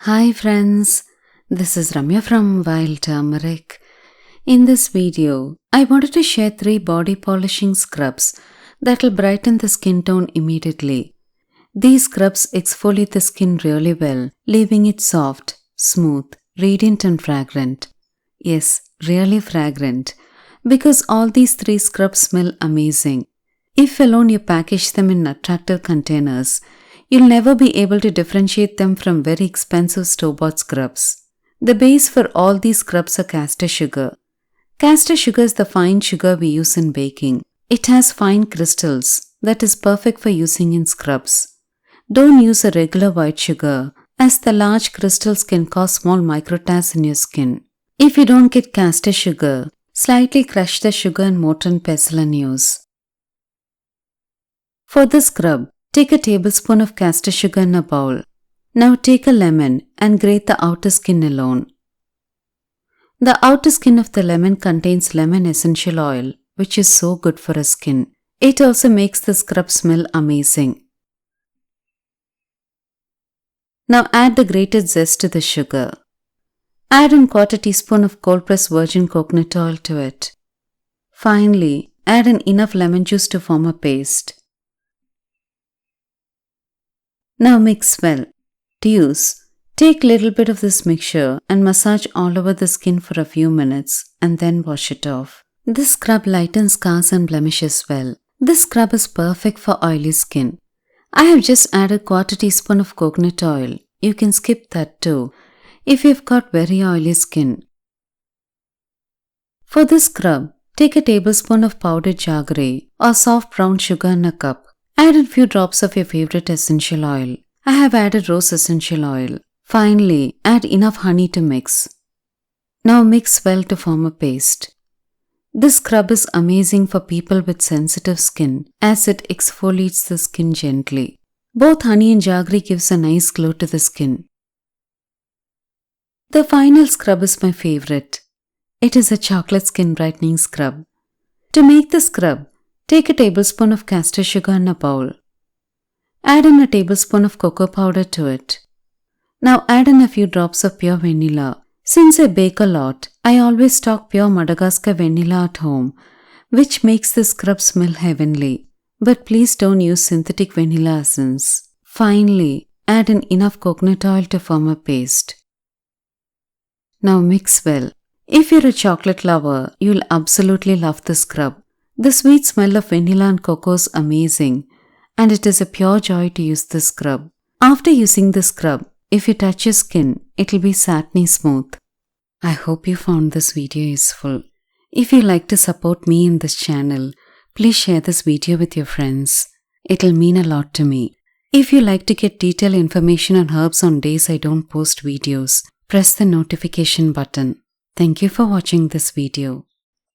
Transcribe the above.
Hi friends, this is Ramya from Wild Turmeric. In this video, I wanted to share 3 body polishing scrubs that will brighten the skin tone immediately. These scrubs exfoliate the skin really well, leaving it soft, smooth, radiant and fragrant. Yes, really fragrant, because all these 3 scrubs smell amazing. If alone you package them in attractive containers, you'll never be able to differentiate them from very expensive store-bought scrubs. The base for all these scrubs are castor sugar. Castor sugar is the fine sugar we use in baking. It has fine crystals that is perfect for using in scrubs. Don't use a regular white sugar, as the large crystals can cause small micro-tears in your skin. If you don't get castor sugar, slightly crush the sugar in mortar and pestle and use. For the scrub, take a tablespoon of castor sugar in a bowl. Now take a lemon and grate the outer skin alone. The outer skin of the lemon contains lemon essential oil, which is so good for our skin. It also makes the scrub smell amazing. Now add the grated zest to the sugar. Add a 1/4 teaspoon of cold-pressed virgin coconut oil to it. Finally, add enough lemon juice to form a paste. Now mix well. To use, take little bit of this mixture and massage all over the skin for a few minutes and then wash it off. This scrub lightens scars and blemishes well. This scrub is perfect for oily skin. I have just added 1/4 teaspoon of coconut oil. You can skip that too if you've got very oily skin. For this scrub, take a tablespoon of powdered jaggery or soft brown sugar in a cup. Add a few drops of your favorite essential oil. I have added rose essential oil. Finally, add enough honey to mix. Now mix well to form a paste. This scrub is amazing for people with sensitive skin as it exfoliates the skin gently. Both honey and jaggery gives a nice glow to the skin. The final scrub is my favorite. It is a chocolate skin brightening scrub. To make the scrub, take a tablespoon of castor sugar in a bowl. Add in a tablespoon of cocoa powder to it. Now add in a few drops of pure vanilla. Since I bake a lot, I always stock pure Madagascar vanilla at home, which makes the scrub smell heavenly. But please don't use synthetic vanilla essence. Finally, add in enough coconut oil to form a paste. Now mix well. If you're a chocolate lover, you'll absolutely love the scrub. The sweet smell of vanilla and cocoa is amazing, and it is a pure joy to use this scrub. After using the scrub, if you touch your skin, it'll be satiny smooth. I hope you found this video useful. If you like to support me in this channel, please share this video with your friends. It'll mean a lot to me. If you like to get detailed information on herbs on days I don't post videos, press the notification button. Thank you for watching this video.